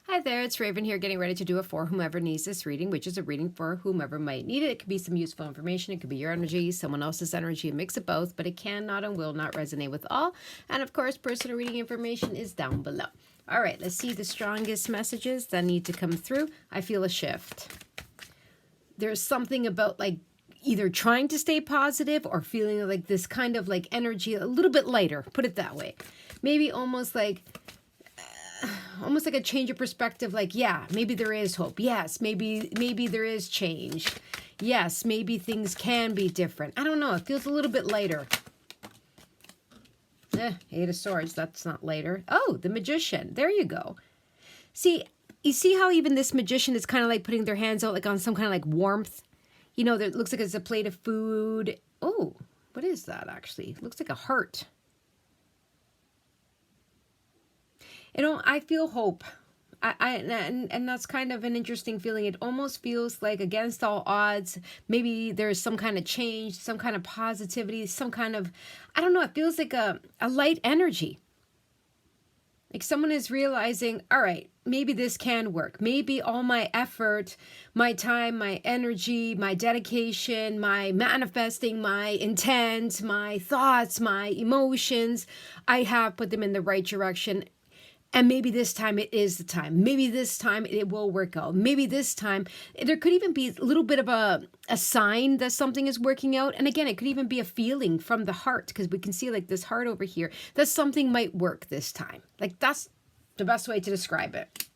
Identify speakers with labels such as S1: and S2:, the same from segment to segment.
S1: Hi there, it's Raven here getting ready to do a for whomever needs this reading, which is a reading for whomever might need it. It could be some useful information, it could be your energy, someone else's energy, a mix of both, but it cannot and will not resonate with all. And of course, personal reading information is down below. All right, let's see the strongest messages that need to come through. I feel a shift. There's something about like either trying to stay positive or feeling like this kind of like energy, a little bit lighter, put it that way. Maybe almost like a change of perspective, like, yeah, maybe there is hope. Yes, maybe there is change. Yes, maybe things can be different. I don't know. It feels a little bit lighter. Eight of Swords. That's not lighter. Oh, the Magician. There you go. See, you see how even this Magician is kind of like putting their hands out like on some kind of like warmth? You know, it looks like it's a plate of food. Oh, what is that actually? It looks like a heart. You know, I feel hope. And that's kind of an interesting feeling. It almost feels like against all odds, maybe there's some kind of change, some kind of positivity, some kind of, I don't know, it feels like a light energy. Like someone is realizing, all right, maybe this can work. Maybe all my effort, my time, my energy, my dedication, my manifesting, my intent, my thoughts, my emotions, I have put them in the right direction. And maybe this time it is the time. Maybe this time it will work out. Maybe this time there could even be a little bit of a sign that something is working out. And again, it could even be a feeling from the heart, because we can see like this heart over here, that something might work this time. Like that's the best way to describe it.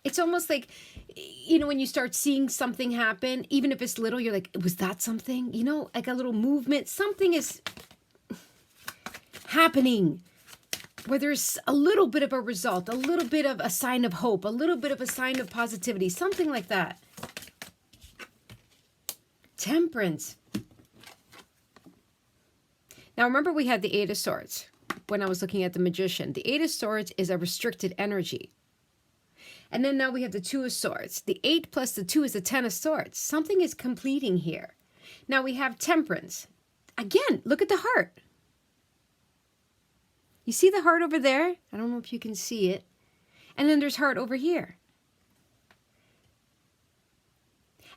S1: It's almost like, you know, when you start seeing something happen, even if it's little, you're like, was that something? You know, like a little movement, something is happening where there's a little bit of a result, a little bit of a sign of hope, a little bit of a sign of positivity, something like that. Temperance. Now remember, we had the Eight of Swords when I was looking at the Magician. The Eight of Swords is a restricted energy. And then now we have the Two of Swords. The 8 plus the 2 is the 10 of Swords. Something is completing here. Now we have Temperance. Again, look at the heart. You see the heart over there? I don't know if you can see it. And then there's heart over here.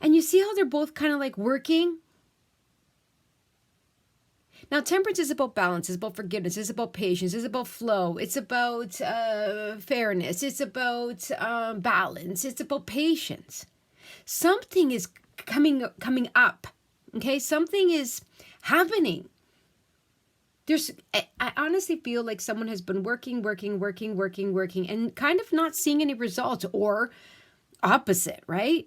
S1: And you see how they're both kind of like working? Now, temperance is about balance, it's about forgiveness, it's about patience, it's about flow, it's about fairness, it's about balance, it's about patience. Something is coming up, okay? Something is happening. I honestly feel like someone has been working, and kind of not seeing any results, or opposite, right?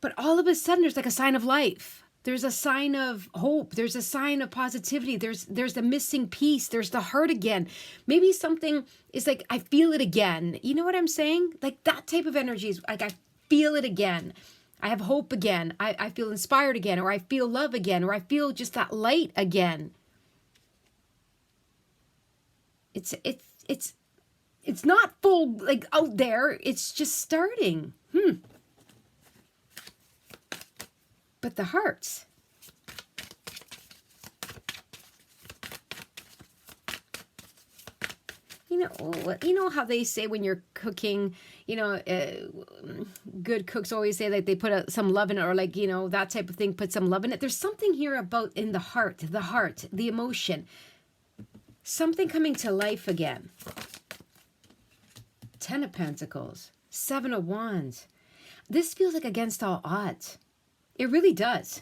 S1: But all of a sudden, there's like a sign of life. There's a sign of hope. There's a sign of positivity. There's the missing piece. There's the hurt again. Maybe something is like, I feel it again. You know what I'm saying? Like that type of energy is like, I feel it again. I have hope again. I feel inspired again, or I feel love again, or I feel just that light again. It's not full like out there. It's just starting. But the hearts. You know how they say when you're cooking, you know, good cooks always say like they put some love in it, or like, you know, that type of thing, put some love in it. There's something here about in the heart, the emotion. Something coming to life again. 10 of Pentacles, 7 of Wands. This feels like against all odds. It really does.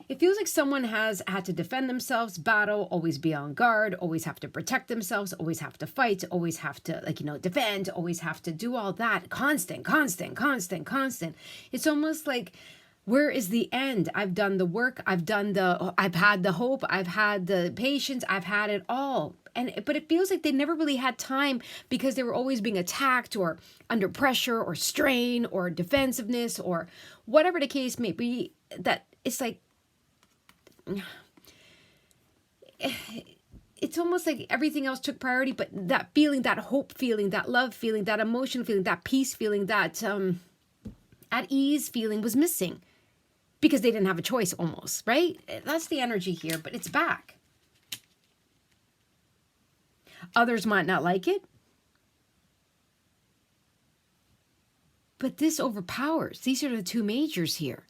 S1: It feels like someone has had to defend themselves, battle, always be on guard, always have to protect themselves, always have to fight, always have to, like, you know, defend, always have to do all that. Constant. It's almost like, where is the end? I've done the work. I've had the hope. I've had the patience. I've had it all. But it feels like they never really had time, because they were always being attacked or under pressure or strain or defensiveness or whatever the case may be. That it's like, it's almost like everything else took priority, but that feeling, that hope feeling, that love feeling, that emotion feeling, that peace feeling, that at ease feeling was missing. Because they didn't have a choice almost, right? That's the energy here, but it's back. Others might not like it. But this overpowers. These are the two majors here.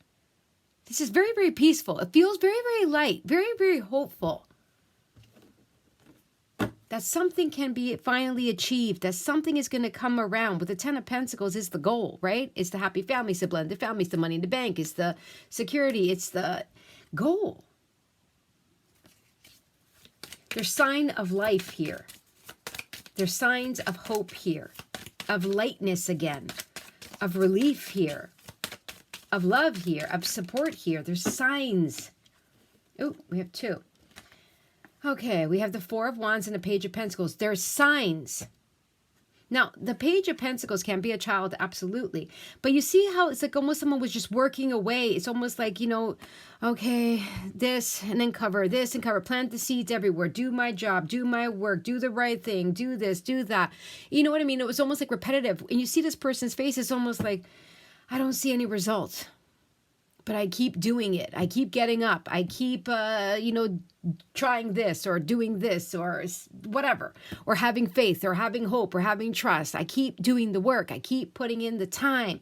S1: This is very, very peaceful. It feels very, very light, very, very hopeful. That something can be finally achieved, that something is going to come around. With the Ten of Pentacles is the goal, right? It's the happy family, it's the blended family, it's the money in the bank, it's the security, it's the goal. There's sign of life here. There's signs of hope here, of lightness again, of relief here, of love here, of support here. There's signs. Oh, we have two. Okay, we have the Four of Wands and the Page of Pentacles. There's signs. Now, the Page of Pentacles can be a child, absolutely. But you see how it's like almost someone was just working away. It's almost like, you know, okay, this and then cover, this and cover. Plant the seeds everywhere. Do my job, do my work, do the right thing, do this, do that. You know what I mean? It was almost like repetitive. And you see this person's face, it's almost like, I don't see any results. But I keep doing it. I keep getting up. I keep, you know, trying this or doing this or whatever. Or having faith or having hope or having trust. I keep doing the work. I keep putting in the time.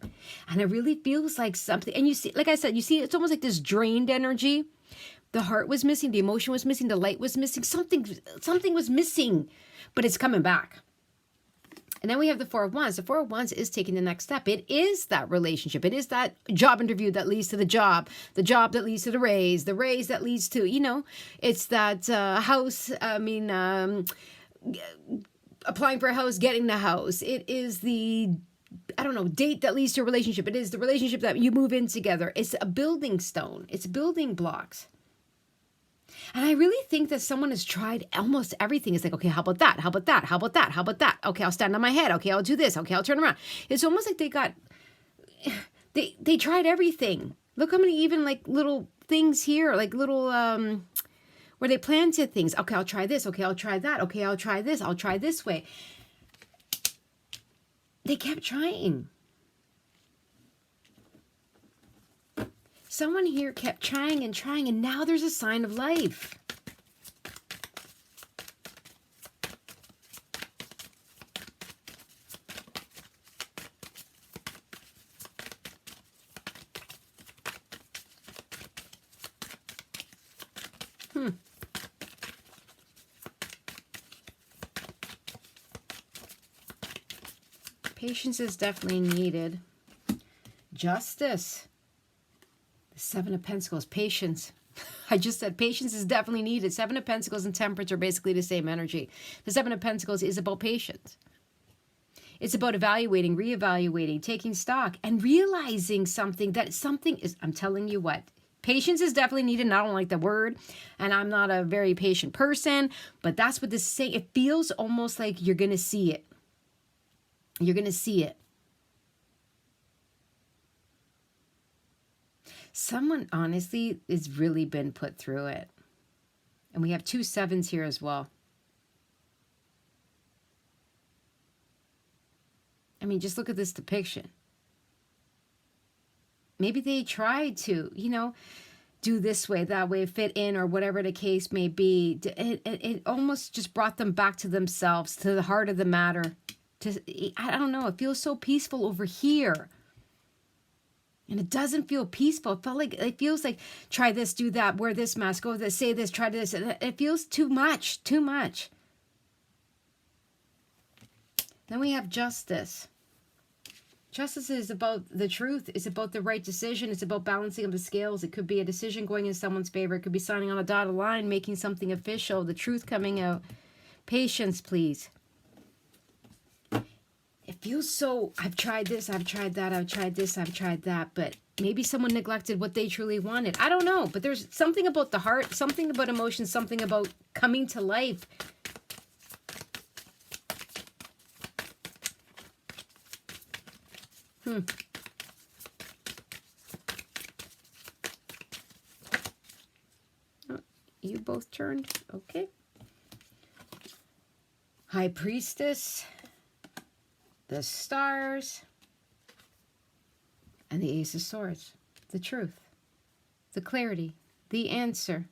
S1: And it really feels like something. And you see, like I said, you see, it's almost like this drained energy. The heart was missing. The emotion was missing. The light was missing. Something was missing. But it's coming back. And then we have the Four of Wands. The Four of Wands is taking the next step. It is that relationship. It is that job interview that leads to the job that leads to the raise that leads to, you know, it's that house, applying for a house, getting the house. It is the, I don't know, date that leads to a relationship. It is the relationship that you move in together. It's a building stone. It's building blocks. And I really think that someone has tried almost everything. It's like, okay, how about that? How about that? How about that? How about that? Okay, I'll stand on my head. Okay, I'll do this. Okay, I'll turn around. It's almost like they tried everything. Look how many even like little things here, like little, where they planted things. Okay, I'll try this. Okay, I'll try that. Okay, I'll try this. I'll try this way. They kept trying. Someone here kept trying, and now there's a sign of life. Patience is definitely needed. Justice. The Seven of Pentacles, patience. I just said patience is definitely needed. Seven of Pentacles and Temperance are basically the same energy. The Seven of Pentacles is about patience. It's about evaluating, reevaluating, taking stock, and realizing that something is, I'm telling you what, patience is definitely needed. And I don't like the word, and I'm not a very patient person, but that's what this is saying. It feels almost like you're going to see it. You're going to see it. Someone, honestly, has really been put through it. And we have 2 sevens here as well. I mean, just look at this depiction. Maybe they tried to, you know, do this way, that way, fit in, or whatever the case may be. It almost just brought them back to themselves, to the heart of the matter. I don't know, it feels so peaceful over here. And it doesn't feel peaceful. It feels like try this, do that, wear this mask, go this, say this, try this. It feels too much, too much. Then we have justice. Justice is about the truth. It's about the right decision. It's about balancing of the scales. It could be a decision going in someone's favor. It could be signing on a dotted line, making something official, the truth coming out. Patience, please. It feels so, I've tried this, I've tried that, I've tried this, I've tried that, but maybe someone neglected what they truly wanted. I don't know, but there's something about the heart, something about emotion, something about coming to life. Oh, you both turned, okay. High Priestess. The Stars, and the Ace of Swords, the truth, the clarity, the answer.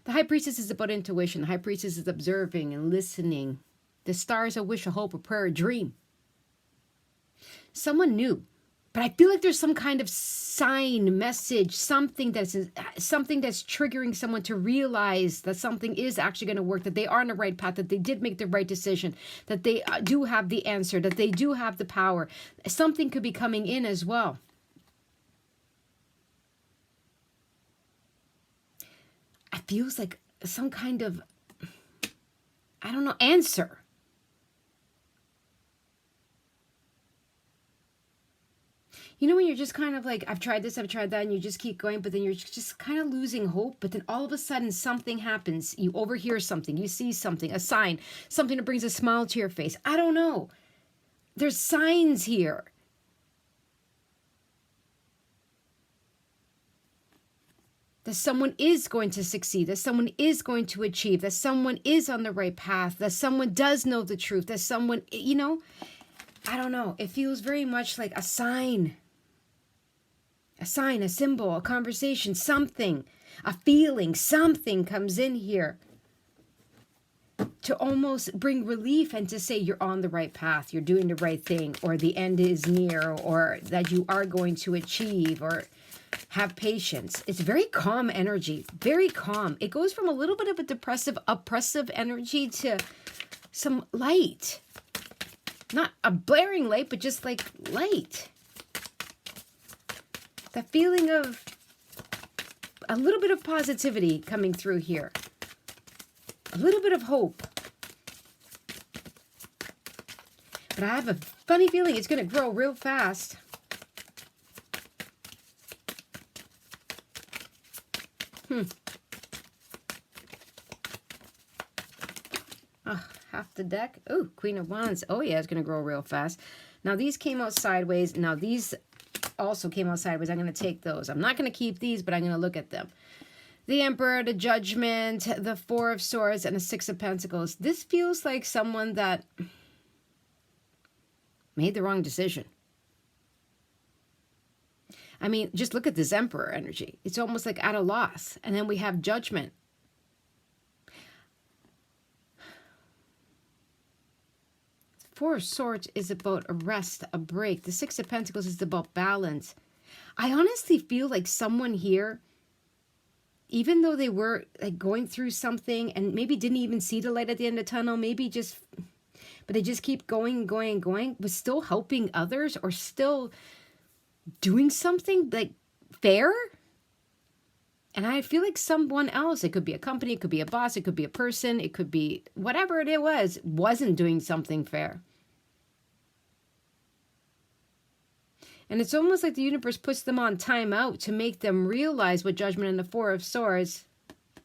S1: The High Priestess is about intuition. The High Priestess is observing and listening. The Star is a wish, a hope, a prayer, a dream. Someone knew. But I feel like there's some kind of sign, message, something that's triggering someone to realize that something is actually going to work, that they are on the right path, that they did make the right decision, that they do have the answer, that they do have the power. Something could be coming in as well. It feels like some kind of, I don't know, answer. You know when you're just kind of like, I've tried this, I've tried that, and you just keep going, but then you're just kind of losing hope, but then all of a sudden something happens. You overhear something, you see something, a sign, something that brings a smile to your face. I don't know. There's signs here. That someone is going to succeed, that someone is going to achieve, that someone is on the right path, that someone does know the truth, that someone, you know, I don't know. It feels very much like a sign. A sign, a symbol, a conversation, something, a feeling, something comes in here to almost bring relief and to say you're on the right path, you're doing the right thing, or the end is near, or that you are going to achieve, or have patience. It's very calm energy, very calm. It goes from a little bit of a depressive, oppressive energy to some light. Not a blaring light, but just like light. The feeling of a little bit of positivity coming through here. A little bit of hope. But I have a funny feeling it's going to grow real fast. Oh, half the deck. Oh, Queen of Wands. Oh, yeah, it's going to grow real fast. Now, these came out sideways. Now, these also came out sideways. I'm going to take those. I'm not going to keep these, but I'm going to look at them. The Emperor, the Judgment, the Four of Swords, and the Six of Pentacles. This feels like someone that made the wrong decision. I mean, just look at this Emperor energy. It's almost like at a loss. And then we have Judgment. Four of Swords is about a rest, a break. The Six of Pentacles is about balance. I honestly feel like someone here, even though they were like going through something and maybe didn't even see the light at the end of the tunnel, maybe just, but they just keep going and going and going, was still helping others or still doing something like fair. And I feel like someone else, it could be a company, it could be a boss, it could be a person, it could be whatever it was, wasn't doing something fair. And it's almost like the universe puts them on timeout to make them realize with Judgment and the Four of Swords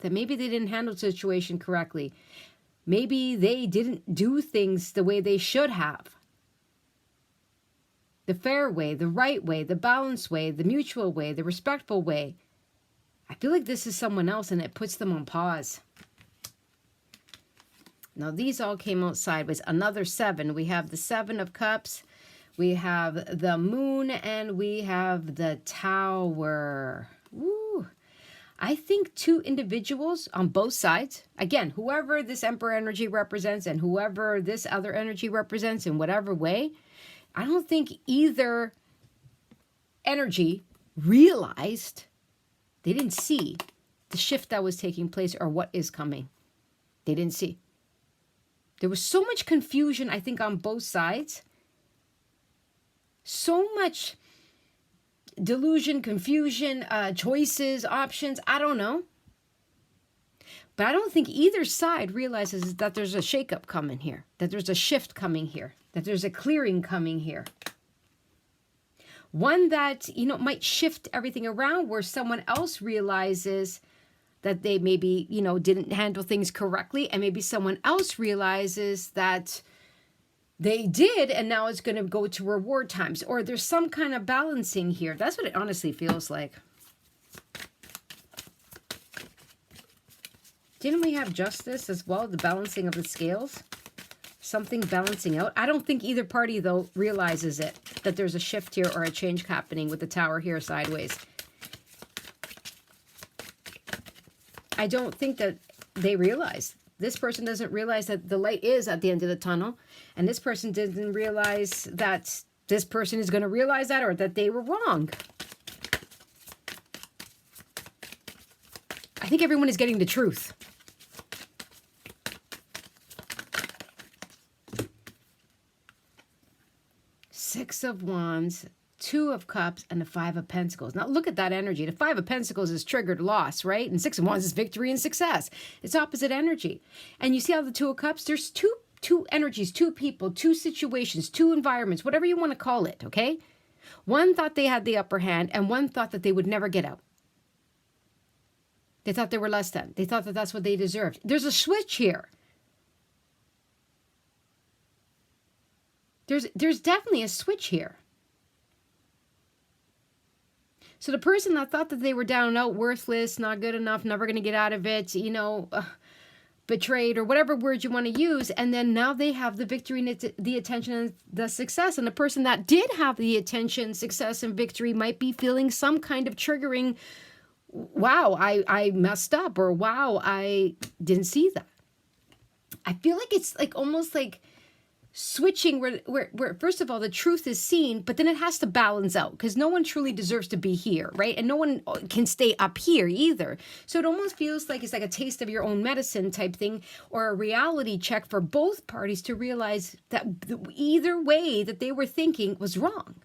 S1: that maybe they didn't handle the situation correctly. Maybe they didn't do things the way they should have. The fair way, the right way, the balanced way, the mutual way, the respectful way. I feel like this is someone else and it puts them on pause. Now these all came out sideways. Another 7. We have the 7 of Cups. We have the Moon and we have the Tower. Woo. I think 2 individuals on both sides. Again, whoever this Emperor energy represents and whoever this other energy represents in whatever way, I don't think either energy realized, they didn't see the shift that was taking place or what is coming. They didn't see. There was so much confusion, I think, on both sides. So much delusion, confusion, choices, options. I don't know. But I don't think either side realizes that there's a shakeup coming here, that there's a shift coming here, that there's a clearing coming here. One that, you know, might shift everything around where someone else realizes that they maybe, you know, didn't handle things correctly. And maybe someone else realizes that they did, and now it's going to go to reward times. Or there's some kind of balancing here. That's what it honestly feels like. Didn't we have Justice as well? The balancing of the scales? Something balancing out. I don't think either party, though, realizes it, that there's a shift here or a change happening with the Tower here sideways. I don't think that they realize. This person doesn't realize that the light is at the end of the tunnel. And this person didn't realize that this person is going to realize that, or that they were wrong. I think everyone is getting the truth. Six of Wands, Two of Cups, and the Five of Pentacles. Now look at that energy. The Five of Pentacles is triggered loss, right? And Six of Wands is victory and success. It's opposite energy. And you see how the Two of Cups, there's two energies, two people, two situations, two environments, whatever you want to call it, okay? One thought they had the upper hand, and one thought that they would never get out. They thought they were less than. They thought that that's what they deserved. There's a switch here. There's definitely a switch here. So the person that thought that they were down and out, worthless, not good enough, never going to get out of it, you know, betrayed, or whatever word you want to use, and then now they have the victory and the attention and the success. And the person that did have the attention, success, and victory might be feeling some kind of triggering, wow, I messed up, or wow, I didn't see that. I feel like it's like almost like switching where first of all the truth is seen, but then it has to balance out, because no one truly deserves to be here, right? And no one can stay up here either. So it almost feels like it's like a taste of your own medicine type thing, or a reality check for both parties to realize that either way that they were thinking was wrong.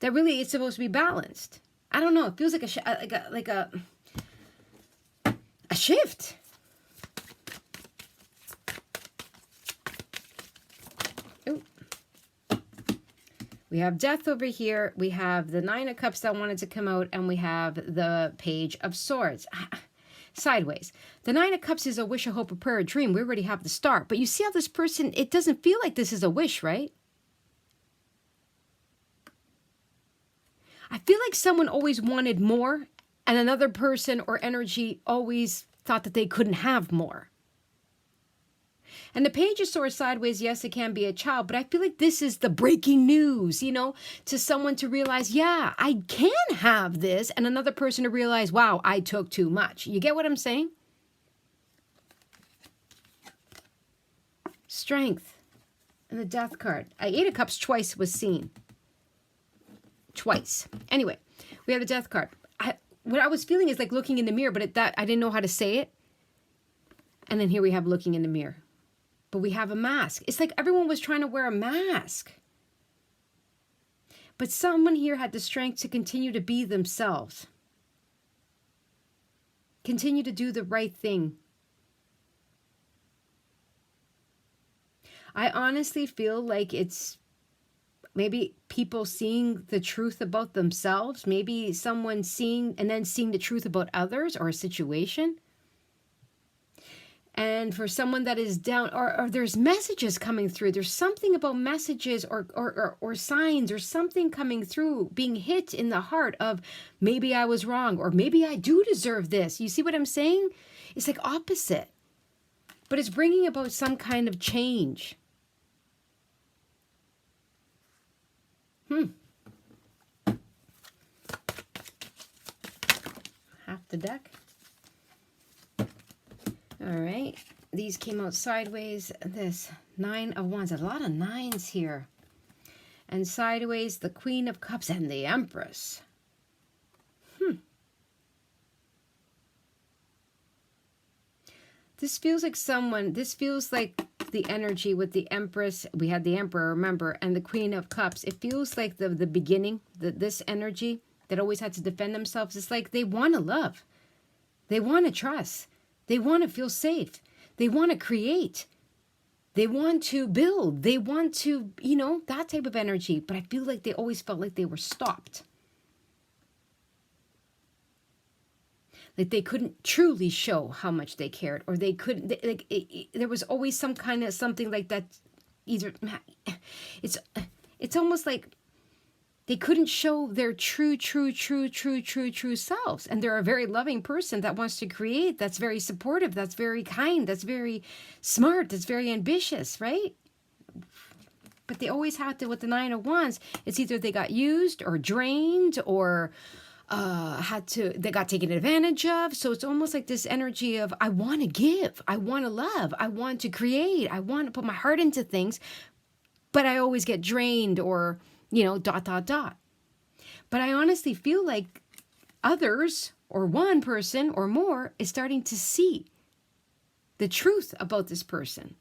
S1: That really it's supposed to be balanced. I don't know. It feels like a shift. We have Death over here. We have the Nine of Cups that wanted to come out. And we have the Page of Swords. Sideways. The Nine of Cups is a wish, a hope, a prayer, a dream. We already have the start. But you see how this person, it doesn't feel like this is a wish, right? I feel like someone always wanted more. And another person or energy always thought that they couldn't have more. And the Page of Swords sideways, yes, it can be a child, but I feel like this is the breaking news, you know, to someone to realize, yeah, I can have this, and another person to realize, wow, I took too much. You get what I'm saying? Strength and the Death card. Eight of Cups twice was seen. Twice. Anyway, we have the Death card. What I was feeling is like looking in the mirror, but I didn't know how to say it. And then here we have looking in the mirror. But we have a mask. It's like everyone was trying to wear a mask. But someone here had the strength to continue to be themselves. Continue to do the right thing. I honestly feel like it's maybe people seeing the truth about themselves. Maybe someone seeing and then seeing the truth about others or a situation. And for someone that is down, or there's messages coming through. There's something about messages or signs or something coming through, being hit in the heart of maybe I was wrong, or maybe I do deserve this. You see what I'm saying? It's like opposite. But it's bringing about some kind of change. Half the deck. All right, these came out sideways. This Nine of Wands, a lot of nines here. And sideways, the Queen of Cups and the Empress. This feels like the energy with the Empress. We had the Emperor, remember, and the Queen of Cups. It feels like the beginning, this energy that always had to defend themselves. It's like they want to love. They want to trust. They want to feel safe. They want to create. They want to build. They want to, you know, that type of energy. But I feel like they always felt like they were stopped. Like they couldn't truly show how much they cared, or they couldn't, there was always some kind of something like that. Either it's almost like they couldn't show their true selves. And they're a very loving person that wants to create, that's very supportive, that's very kind, that's very smart, that's very ambitious, right? But they always have to, with the Nine of Wands, it's either they got used or drained or they got taken advantage of. So it's almost like this energy of, I want to give, I want to love, I want to create, I want to put my heart into things, but I always get drained or, dot, dot, dot. But I honestly feel like others or one person or more is starting to see the truth about this person.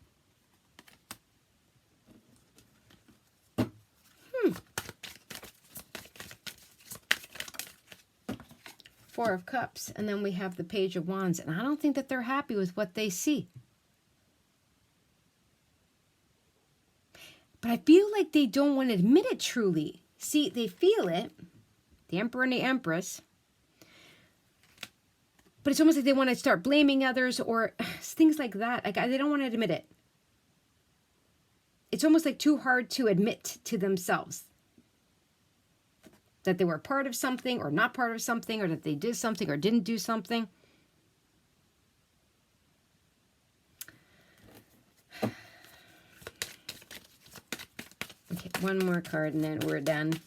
S1: Four of Cups, and then we have the Page of Wands, and I don't think that they're happy with what they see. But I feel like they don't want to admit it truly. See, they feel it, the Emperor and the Empress, but it's almost like they want to start blaming others or things like that. Like, they don't want to admit it. It's almost like too hard to admit to themselves that they were part of something or not part of something, or that they did something or didn't do something. Okay, one more card and then we're done.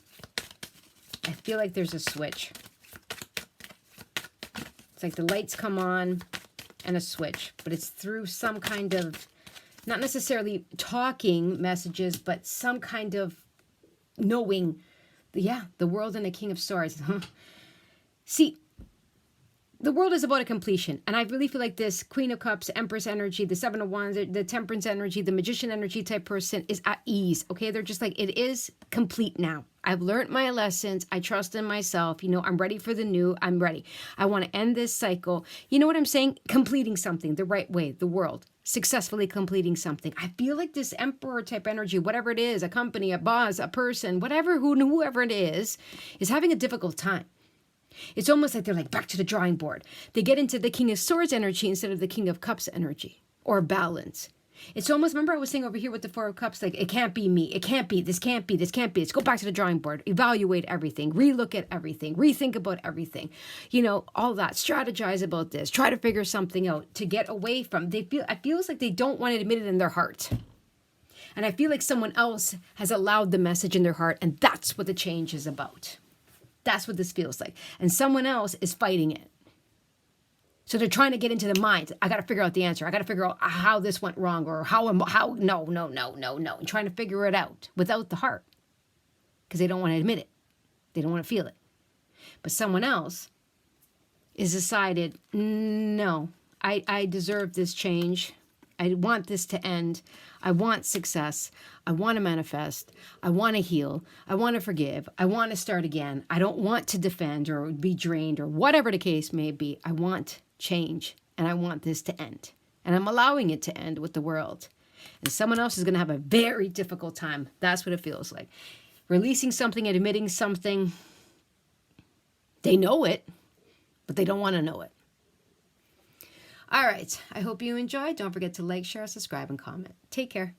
S1: I feel like there's a switch. It's like the lights come on and a switch, but it's through some kind of, not necessarily talking messages, but some kind of knowing. Yeah, the World and the King of Swords. See, the world is about a completion. And I really feel like this Queen of Cups, Empress energy, the Seven of Wands, the Temperance energy, the Magician energy type person is at ease. Okay, they're just like, it is complete now. I've learned my lessons. I trust in myself. I'm ready for the new. I'm ready. I want to end this cycle. You know what I'm saying? Completing something the right way, the world. Successfully completing something. I feel like this Emperor type energy, whatever it is, a company, a boss, a person, whoever it is having a difficult time. It's almost like they're like back to the drawing board. They get into the King of Swords energy instead of the King of Cups energy, or balance. It's almost, remember I was saying over here with the Four of Cups, like, it can't be me. It can't be. This can't be. This can't be. Let's go back to the drawing board. Evaluate everything. Relook at everything. Rethink about everything. All that. Strategize about this. Try to figure something out to get away from. It feels like they don't want to admit it in their heart. And I feel like someone else has allowed the message in their heart, and that's what the change is about. That's what this feels like. And someone else is fighting it. So they're trying to get into the mind. I got to figure out the answer. I got to figure out how this went wrong, or no. And trying to figure it out without the heart. Because they don't want to admit it. They don't want to feel it. But someone else is decided, no, I deserve this change. I want this to end. I want success. I want to manifest. I want to heal. I want to forgive. I want to start again. I don't want to defend or be drained or whatever the case may be. I want change, and I want this to end. And I'm allowing it to end with the world. And someone else is going to have a very difficult time. That's what it feels like. Releasing something and admitting something. They know it, but they don't want to know it. All right. I hope you enjoyed. Don't forget to like, share, subscribe, and comment. Take care.